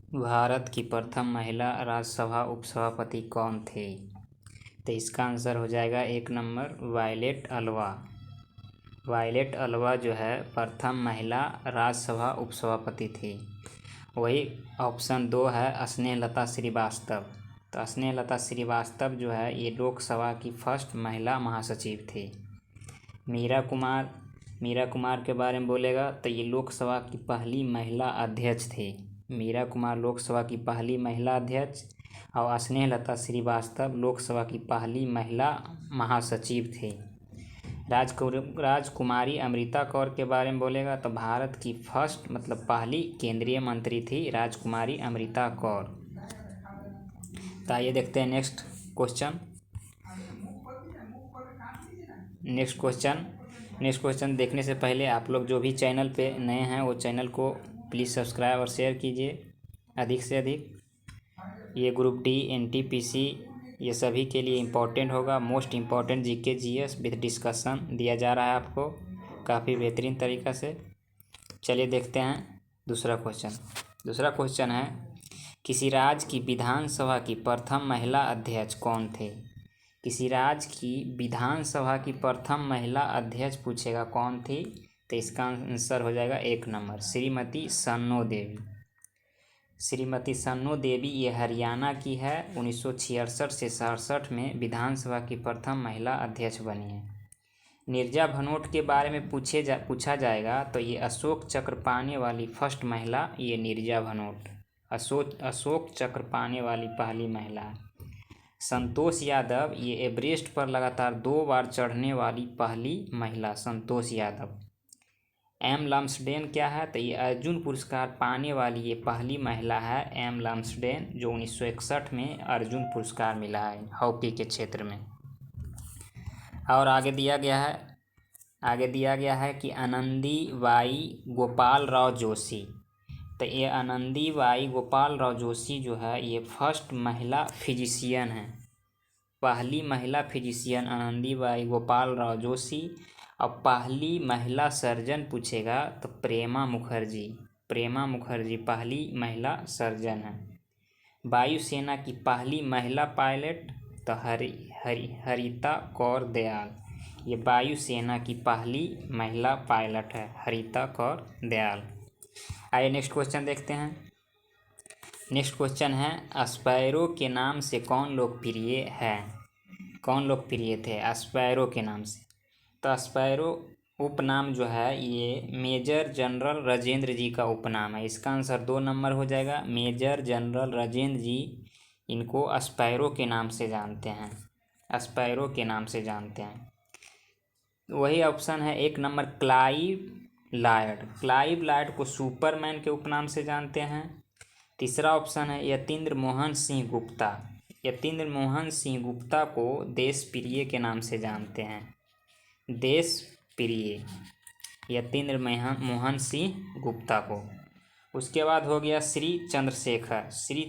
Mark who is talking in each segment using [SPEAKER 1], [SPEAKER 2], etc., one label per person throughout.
[SPEAKER 1] भारत की प्रथम महिला राज्यसभा उपसभापति कौन थे? तो इसका आंसर हो जाएगा 1 number Violet Alva. Violet Alva जो है प्रथम महिला राज्यसभा उपसभापति थी। वही ऑप्शन 2 है स्नेहलता श्रीवास्तव। तो स्नेहलता श्रीवास्तव जो है ये लोकसभा की फर्स्ट महिला महासचिव थी। मीरा कुमार के बारे में बोलेगा तो ये लोकसभा की पहली महिला अध्यक्ष थी। मीरा कुमार लोकसभा की पहली महिला अध्यक्ष और स्नेहलता श्रीवास्तव लोकसभा की पहली महिला महासचिव थी। राजकुमारी अमृता कौर के बारे में बोलेगा तो भारत की फर्स्ट मतलब पहली केंद्रीय मंत्री थी राजकुमारी अमृता कौर। तो आइए देखते हैं नेक्स्ट क्वेश्चन देखने से पहले आप लोग जो भी चैनल पे नए हैं वो चैनल को प्लीज़ सब्सक्राइब और शेयर कीजिए अधिक से अधिक। ये ग्रुप डी NTPC ये सभी के लिए इम्पोर्टेंट होगा। Most important GK GS with discussion दिया जा रहा है आपको काफ़ी बेहतरीन तरीक़ा से। चलिए देखते हैं दूसरा क्वेश्चन है किसी राज्य की विधानसभा की प्रथम महिला अध्यक्ष कौन थे? किसी राज्य की विधानसभा की प्रथम महिला अध्यक्ष पूछेगा कौन थी तो इसका आंसर हो जाएगा 1 नंबर श्रीमती सन्नो देवी। श्रीमती सन्नो देवी ये हरियाणा की है। 1966 से 67 में विधानसभा की प्रथम महिला अध्यक्ष बनी है। नीरजा भनोट के बारे में पूछा जाएगा तो ये अशोक चक्र पाने वाली फर्स्ट महिला ये नीरजा भनोट अशोक चक्र पाने वाली पहली महिला है। संतोष यादव ये एवरेस्ट पर लगातार 2 बार चढ़ने वाली पहली महिला संतोष यादव। एम लम्सडेन क्या है तो ये अर्जुन पुरस्कार पाने वाली ये पहली महिला है एम लम्सडेन जो 1961 में अर्जुन पुरस्कार मिला है हॉकी के क्षेत्र में। और आगे दिया गया है कि आनंदीबाई गोपाल राव जोशी। तो ये आनंदीबाई गोपाल राव जोशी जो है ये फर्स्ट महिला फिजिशियन है। पहली महिला फिजिशियन आनंदीबाई गोपाल राव जोशी। और पहली महिला सर्जन पूछेगा तो प्रेमा मुखर्जी पहली महिला सर्जन है। वायुसेना की पहली महिला पायलट तो हरिता कौर दयाल। ये वायुसेना की पहली महिला पायलट है हरिता कौर दयाल। आइए नेक्स्ट क्वेश्चन देखते हैं। नेक्स्ट क्वेश्चन है स्पैरो के नाम से कौन लोकप्रिय थे स्पैरो के नाम से? तो स्पैरो उपनाम जो है ये मेजर जनरल राजेंद्र जी का उपनाम है। इसका आंसर 2 नंबर हो जाएगा। मेजर जनरल राजेंद्र जी इनको स्पैरो के नाम से जानते हैं। वही ऑप्शन है 1 नंबर क्लाइव लायड को सुपरमैन के उपनाम से जानते हैं। तीसरा ऑप्शन है यतीन्द्र मोहन सिंह गुप्ता को देशप्रिय के नाम से जानते हैं। यतीन्द्र मोहन सिंह गुप्ता को। उसके बाद हो गया श्री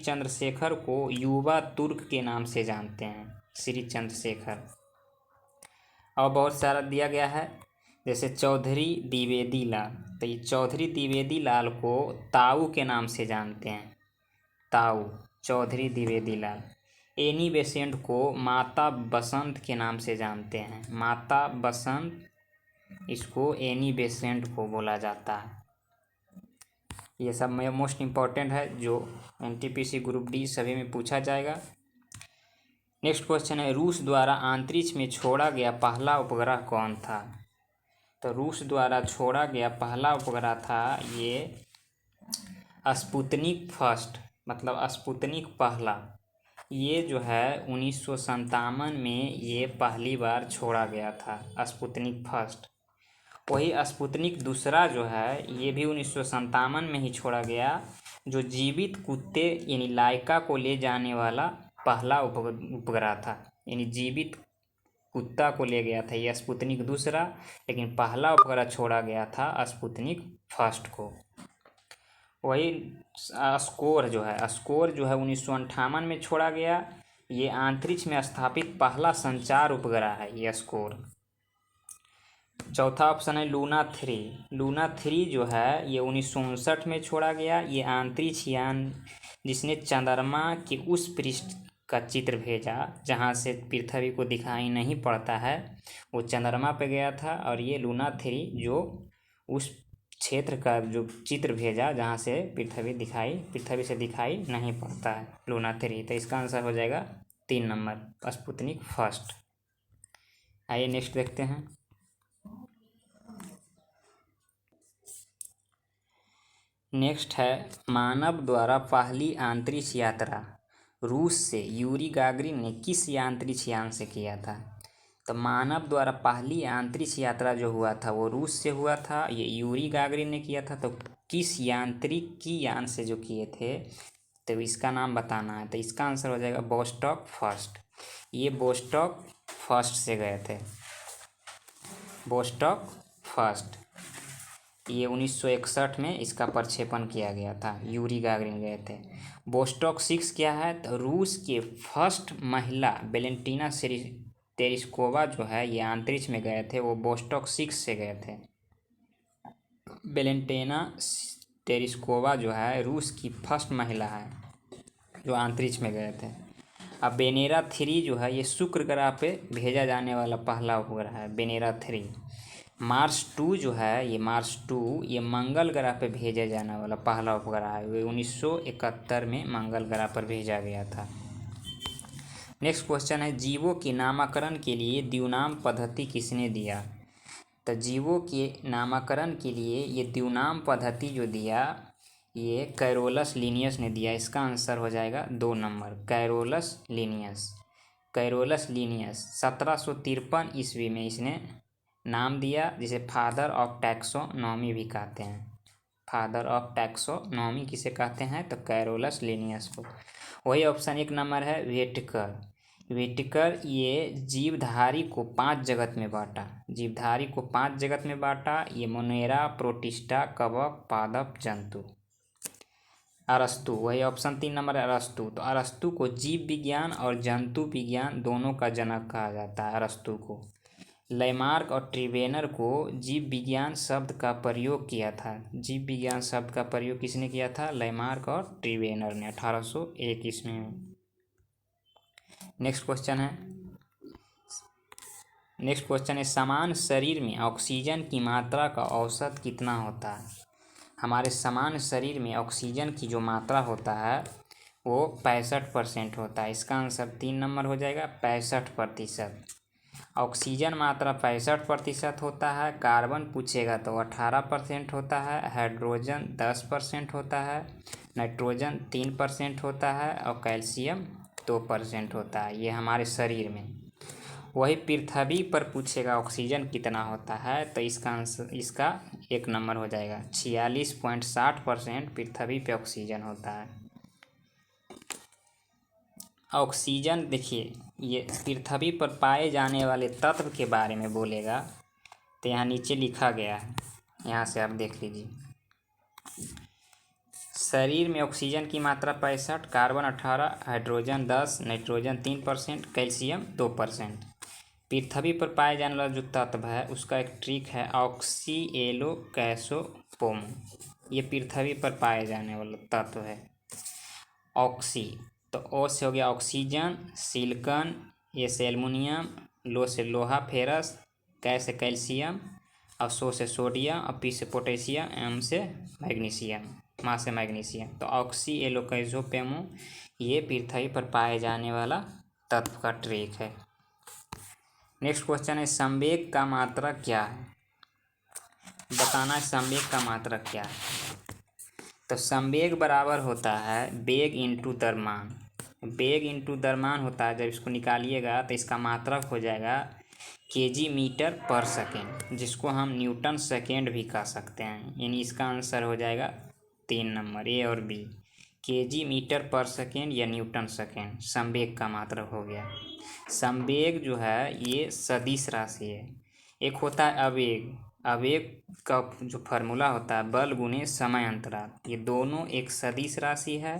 [SPEAKER 1] चंद्रशेखर को युवा तुर्क के नाम से जानते हैं श्री चंद्रशेखर। और बहुत सारा दिया गया है जैसे चौधरी द्विवेदी लाल। तो ये चौधरी द्विवेदी लाल को ताऊ के नाम से जानते हैं चौधरी द्विवेदी लाल। एनी बेसेंट को माता बसंत के नाम से जानते हैं माता बसंत। इसको एनी बेसेंट को बोला जाता है। ये सब में मोस्ट इम्पॉर्टेंट है जो NTPC ग्रुप डी सभी में पूछा जाएगा। नेक्स्ट क्वेश्चन है रूस द्वारा अंतरिक्ष में छोड़ा गया पहला उपग्रह कौन था? तो रूस द्वारा छोड़ा गया पहला उपग्रह था ये स्पुतनिक फर्स्ट मतलब स्पुतनिक पहला। ये जो है 1957 में ये पहली बार छोड़ा गया था स्पुतनिक फर्स्ट। वही स्पुतनिक दूसरा जो है ये भी 1957 में ही छोड़ा गया जो जीवित कुत्ते यानी लाइका को ले जाने वाला पहला उपग्रह था। यानी जीवित कुत्ता को ले गया था ये स्पुतनिक दूसरा, लेकिन पहला उपग्रह छोड़ा गया था स्पुतनिक फर्स्ट को। वही स्कोर जो है 1958 में छोड़ा गया। ये अंतरिक्ष में स्थापित पहला संचार उपग्रह है ये स्कोर। चौथा ऑप्शन है लूना 3। लूना 3 जो है ये 1959 में छोड़ा गया। ये अंतरिक्ष यान जिसने चंद्रमा के उस पृष्ठ का चित्र भेजा जहाँ से पृथ्वी को दिखाई नहीं पड़ता है, वो चंद्रमा पे गया था। और ये लूना 3 जो उस क्षेत्र का जो चित्र भेजा जहाँ से पृथ्वी से दिखाई नहीं पड़ता है, लूना 3। तो इसका आंसर हो जाएगा 3 नंबर, स्पुतनिक फर्स्ट। आइए नेक्स्ट देखते हैं। नेक्स्ट है मानव द्वारा पहली अंतरिक्ष यात्रा रूस से यूरी गागरिन ने किस अंतरिक्ष यान से किया था? तो मानव द्वारा पहली अंतरिक्ष यात्रा जो हुआ था वो रूस से हुआ था, ये यूरी गागरिन ने किया था। तो किस यांत्रिकी यान से जो किए थे तो इसका नाम बताना है। तो इसका आंसर हो जाएगा वोस्टॉक फर्स्ट। ये वोस्टॉक फर्स्ट से गए थे, वोस्टॉक फर्स्ट। ये 1961 में इसका प्रक्षेपण किया गया था, यूरी गागरिन गए थे। वोस्टॉक 6 क्या है? तो रूस के फर्स्ट महिला वेलेंटीना तेरेस्कोवा जो है ये अंतरिक्ष में गए थे, वो वोस्टॉक 6 से गए थे। वेलेंटीना तेरेस्कोवा जो है रूस की फर्स्ट महिला है जो अंतरिक्ष में गए थे। अब वेनेरा 3 जो है ये शुक्र ग्रह पे भेजा जाने वाला पहला उपग्रह है, वेनेरा 3। मार्स 2 जो है ये मार्स 2 ये मंगल ग्रह पे भेजा जाने वाला पहला उपग्रह है। ये 1971 में मंगल ग्रह पर भेजा गया था। नेक्स्ट क्वेश्चन है जीवों के नामकरण के लिए द्विनाम पद्धति किसने दिया? तो जीवों के नामकरण के लिए ये द्विनाम पद्धति जो दिया ये कैरोलस लिनियस ने दिया। इसका आंसर हो जाएगा 2 number, Carolus Linnaeus. Carolus Linnaeus 1753 ईस्वी में इसने नाम दिया, जिसे फादर ऑफ टैक्सोनॉमी भी कहते हैं। फादर ऑफ टैक्सोनॉमी किसे कहते हैं? तो कैरोलस लिनियस को। वही ऑप्शन 1 नंबर है व्हिटेकर। व्हिटेकर ये जीवधारी को 5 जगत में बांटा, जीवधारी को 5 जगत में बांटा। ये मोनेरा, प्रोटिस्टा, कवक, पादप, जंतु। अरस्तु, वही ऑप्शन 3 नंबर है अरस्तु। तो अरस्तु को जीव विज्ञान और जंतु विज्ञान दोनों का जनक कहा जाता है अरस्तु को। लैमार्क और ट्रिवेनर को जीव विज्ञान शब्द का प्रयोग किया था। जीव विज्ञान शब्द का प्रयोग किसने किया था? लैमार्क और ट्रिवेनर ने 1801 ईस्वी में। नेक्स्ट क्वेश्चन है समान शरीर में ऑक्सीजन की मात्रा का औसत कितना होता है? हमारे समान शरीर में ऑक्सीजन की जो मात्रा होता है वो 65% होता है। इसका आंसर 3 नंबर हो जाएगा, 65%। ऑक्सीजन मात्रा 65% होता है। कार्बन पूछेगा तो 18% होता है। हाइड्रोजन 10% होता है। नाइट्रोजन 3% होता है और कैल्शियम 2% होता है। ये हमारे शरीर में। वही पृथ्वी पर पूछेगा ऑक्सीजन कितना होता है तो इसका आंसर 1 नंबर हो जाएगा, 46.60% पृथ्वी पे ऑक्सीजन होता है। ऑक्सीजन देखिए ये पृथ्वी पर पाए जाने वाले तत्व के बारे में बोलेगा तो यहाँ नीचे लिखा गया है, यहाँ से आप देख लीजिए। शरीर में ऑक्सीजन की मात्रा 65, कार्बन 18, हाइड्रोजन 10, नाइट्रोजन 3%, कैल्शियम 2%। पृथ्वी पर पाए जाने वाला जो तत्व है उसका एक ट्रिक है ऑक्सीएलोकैसोपोम। ये पृथ्वी पर पाए जाने वाला तत्व है ऑक्सी। तो ओ से हो गया ऑक्सीजन, सिलिकॉन, ए से एल्युमिनियम, लो से लोहा फेरस, कै से कैल्शियम और सो से सोडियम और पी से पोटेशियम, एम से मैग्नीशियम, मा से मैग्नीशियम। तो ऑक्सीएलोकैसोपोम ये पृथ्वी पर पाए जाने वाला तत्व का ट्रिक है। नेक्स्ट क्वेश्चन है संवेग का मात्रक क्या है? बताना है संवेग का मात्रक क्या है। तो संवेग बराबर होता है वेग इंटू द्रव्यमान। वेग इंटू द्रव्यमान होता है, जब इसको निकालिएगा तो इसका मात्रक हो जाएगा केजी मीटर पर सेकेंड, जिसको हम न्यूटन सेकेंड भी कह सकते हैं। यानी इसका आंसर हो जाएगा 3 नंबर, ए और बी, केजी मीटर पर सेकेंड या न्यूटन सेकेंड संवेग का मात्रक हो गया। संवेग जो है ये सदिश राशि है। एक होता है आवेग, आवेग का जो फार्मूला होता है बल गुणे समय अंतराल। ये दोनों एक सदिश राशि है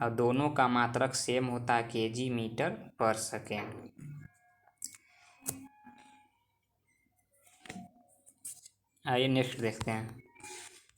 [SPEAKER 1] और दोनों का मात्रक सेम होता है केजी मीटर पर सेकेंड। आइए नेक्स्ट देखते हैं।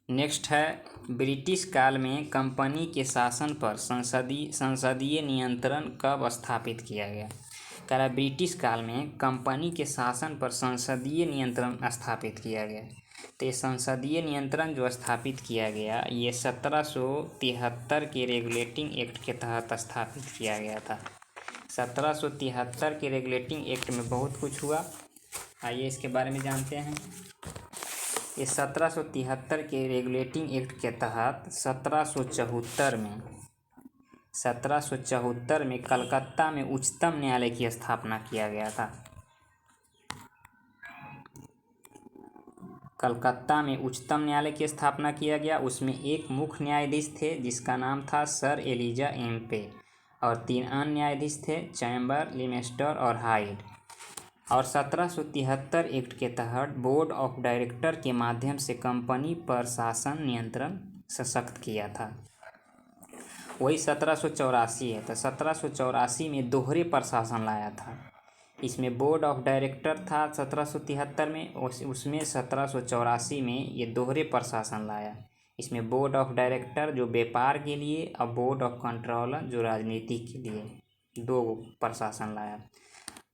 [SPEAKER 1] नेक्स्ट है ब्रिटिश काल में कंपनी के शासन पर संसदीय नियंत्रण कब स्थापित किया गया। कह रहा ब्रिटिश काल में कंपनी के शासन पर संसदीय नियंत्रण स्थापित किया गया। तो ये संसदीय नियंत्रण जो स्थापित किया गया ये 1773 के रेगुलेटिंग एक्ट के तहत स्थापित किया गया था। 1773 के रेगुलेटिंग एक्ट में बहुत कुछ हुआ, आइए इसके बारे में जानते हैं। ये 1773 के रेगुलेटिंग एक्ट के तहत 1774 में कलकत्ता में उच्चतम न्यायालय की स्थापना किया गया था। कलकत्ता में उच्चतम न्यायालय की स्थापना किया गया। उसमें एक मुख्य न्यायाधीश थे जिसका नाम था सर एलिजा एम पे, और 3 अन्य न्यायाधीश थे, चैम्बर, लिमेस्टर और हाइड। और 1773 एक्ट के तहत बोर्ड ऑफ डायरेक्टर के माध्यम से कंपनी पर शासन नियंत्रण सशक्त किया था। वही 1784 है, तो 1784 में दोहरे प्रशासन लाया था। इसमें बोर्ड ऑफ डायरेक्टर था 1773 में, उसमें 1784 में ये दोहरे प्रशासन लाया। इसमें बोर्ड ऑफ डायरेक्टर जो व्यापार के लिए और बोर्ड ऑफ कंट्रोलर जो राजनीति के लिए 2 प्रशासन लाया।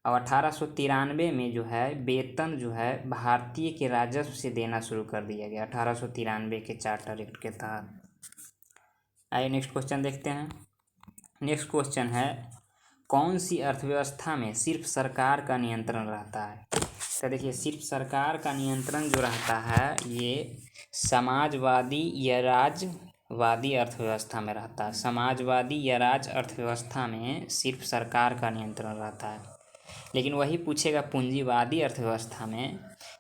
[SPEAKER 1] और 1893 में जो है वेतन जो है भारतीय के राजस्व से देना शुरू कर दिया गया 1893 के चार्टर एक्ट के तहत। आइए नेक्स्ट क्वेश्चन देखते हैं। नेक्स्ट क्वेश्चन है कौन सी अर्थव्यवस्था में सिर्फ सरकार का नियंत्रण रहता है। तो देखिए सिर्फ सरकार का नियंत्रण जो रहता है ये समाजवादी या राजवादी अर्थव्यवस्था में रहता है। समाजवादी या राज अर्थव्यवस्था में सिर्फ सरकार का नियंत्रण रहता है। लेकिन वही पूछेगा पूंजीवादी अर्थव्यवस्था में,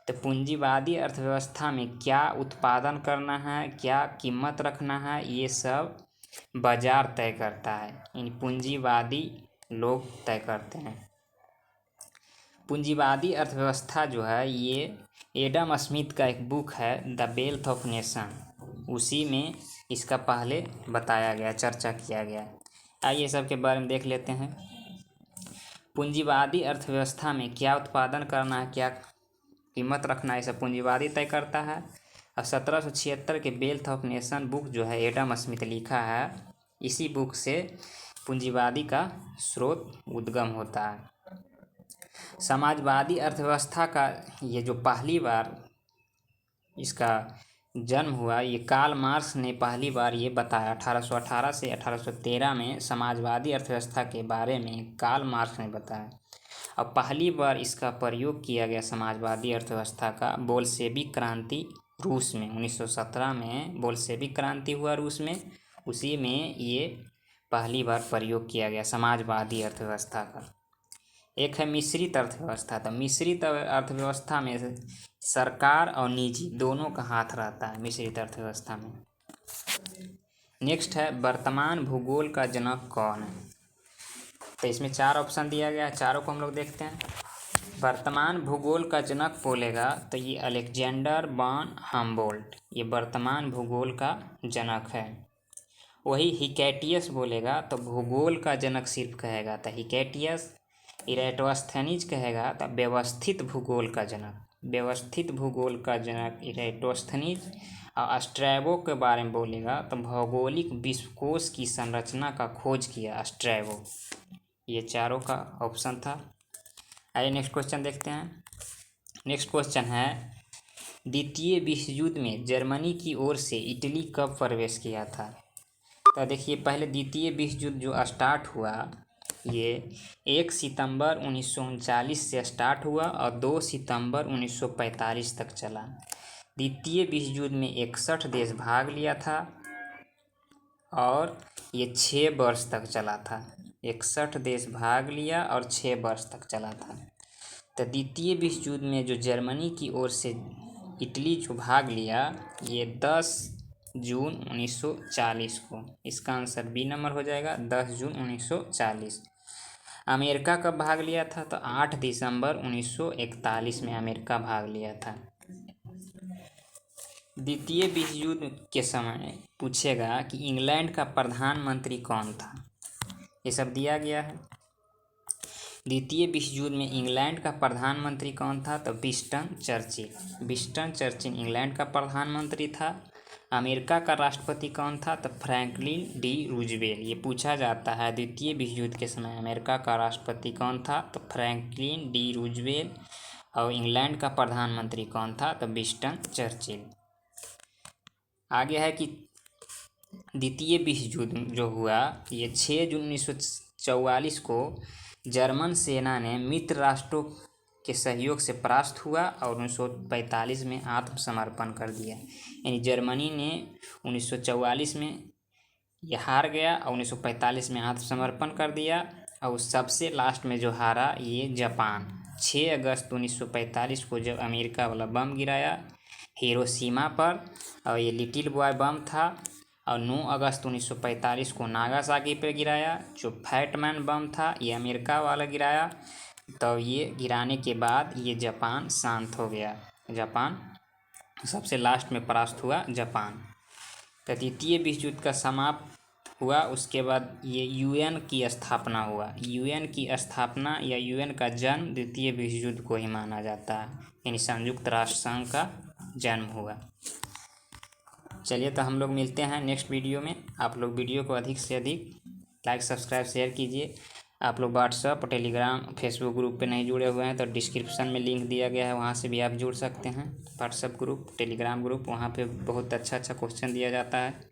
[SPEAKER 1] तो पूंजीवादी अर्थव्यवस्था में क्या उत्पादन करना है, क्या कीमत रखना है, ये सब बाजार तय करता है। इन पूंजीवादी लोग तय करते हैं। पूंजीवादी अर्थव्यवस्था जो है ये एडम स्मिथ का एक बुक है द वेल्थ ऑफ नेशन, उसी में इसका पहले बताया गया, चर्चा किया गया। आइए सब के बारे में देख लेते हैं। पूंजीवादी अर्थव्यवस्था में क्या उत्पादन करना है, क्या कीमत रखना है, सब पूंजीवादी तय करता है। और 1776 के वेल्थ ऑफ नेशन बुक जो है एडम स्मिथ लिखा है, इसी बुक से पूंजीवादी का स्रोत उद्गम होता है। समाजवादी अर्थव्यवस्था का ये जो पहली बार इसका जन्म हुआ, ये कार्ल मार्क्स ने पहली बार ये बताया 1818 से 1813 में समाजवादी अर्थव्यवस्था के बारे में कार्ल मार्क्स ने बताया। और पहली बार इसका प्रयोग किया गया समाजवादी अर्थव्यवस्था का बोल्शेविक क्रांति रूस में 1917 में बोल्शेविक क्रांति हुआ रूस में, उसी में ये पहली बार प्रयोग किया गया समाजवादी अर्थव्यवस्था का। एक है मिश्रित अर्थव्यवस्था। तो मिश्रित अर्थव्यवस्था में सरकार और निजी दोनों का हाथ रहता है मिश्रित अर्थव्यवस्था में। नेक्स्ट है वर्तमान भूगोल का जनक कौन है। तो इसमें 4 ऑप्शन दिया गया है, चारों को हम लोग देखते हैं। वर्तमान भूगोल का जनक बोलेगा तो ये अलेक्जेंडर वन हम्बोल्ट, ये वर्तमान भूगोल का जनक है। वही हिकैटियस बोलेगा तो भूगोल का जनक सिर्फ कहेगा तो हिकैटियस। इरेटोस्थेनीज कहेगा तो व्यवस्थित भूगोल का जनक, व्यवस्थित भूगोल का जनक इरेटोस्थेनीज। और स्ट्रैबो के बारे में बोलेगा तो भौगोलिक विश्वकोश की संरचना का खोज किया स्ट्रैबो। ये चारों का ऑप्शन था। आइए नेक्स्ट क्वेश्चन देखते हैं। नेक्स्ट क्वेश्चन है द्वितीय विश्व युद्ध में जर्मनी की ओर से इटली कब प्रवेश किया था। तो देखिए पहले द्वितीय विश्व युद्ध जो स्टार्ट हुआ ये 1 सितंबर 1939 से स्टार्ट हुआ और 2 सितंबर 1945 तक चला। द्वितीय विश्व युद्ध में 61 देश भाग लिया था और ये 6 वर्ष तक चला था। 61 देश भाग लिया और 6 वर्ष तक चला था। तो द्वितीय विश्व युद्ध में जो जर्मनी की ओर से इटली जो भाग लिया ये 10 जून 1940 को, इसका आंसर बी नंबर हो जाएगा 10 जून 1940। अमेरिका कब भाग लिया था तो 8 दिसंबर 1941 में अमेरिका भाग लिया था। द्वितीय विश्व युद्ध के समय पूछेगा कि इंग्लैंड का प्रधानमंत्री कौन था, ये सब दिया गया है। द्वितीय विश्व युद्ध में इंग्लैंड का प्रधानमंत्री कौन था? तो Winston Churchill. Winston Churchill England का प्रधानमंत्री था। अमेरिका का राष्ट्रपति कौन था? तो फ्रैंकलिन डी रूजवेल्ट। ये पूछा जाता है द्वितीय विश्व युद्ध के समय अमेरिका का राष्ट्रपति कौन था? तो फ्रैंकलिन डी रूजवेल्ट। और इंग्लैंड का प्रधानमंत्री कौन था? तो विंस्टन चर्चिल। आगे है कि द्वितीय विश्व युद्ध जो हुआ ये 6 जून 1944 को जर्मन सेना ने मित्र राष्ट्रों के सहयोग से परास्त हुआ और 1945 में आत्मसमर्पण कर दिया। यानी जर्मनी ने 1944 में ये हार गया और 1945 में आत्मसमर्पण कर दिया। और सबसे लास्ट में जो हारा ये जापान 6 अगस्त 1945 को जब अमेरिका वाला बम गिराया हिरोशिमा पर, और ये लिटिल बॉय बम था। और 9 अगस्त 1945 को नागासाकी पे गिराया जो फैटमैन बम था, ये अमेरिका वाला गिराया। तो ये गिराने के बाद ये जापान शांत हो गया। जापान सबसे लास्ट में परास्त हुआ जापान। तो द्वितीय विश्व युद्ध का समाप्त हुआ। उसके बाद ये यूएन की स्थापना हुआ। यूएन की स्थापना या यूएन का जन्म द्वितीय विश्व युद्ध को ही माना जाता है, यानी संयुक्त राष्ट्र संघ का जन्म हुआ। चलिए तो हम लोग मिलते हैं नेक्स्ट वीडियो में। आप लोग वीडियो को अधिक से अधिक लाइक सब्सक्राइब शेयर कीजिए। आप लोग व्हाट्सअप टेलीग्राम फेसबुक ग्रुप पे नहीं जुड़े हुए हैं तो डिस्क्रिप्शन में लिंक दिया गया है, वहाँ से भी आप जुड़ सकते हैं। व्हाट्सअप ग्रुप टेलीग्राम ग्रुप, वहाँ पे बहुत अच्छा क्वेश्चन दिया जाता है।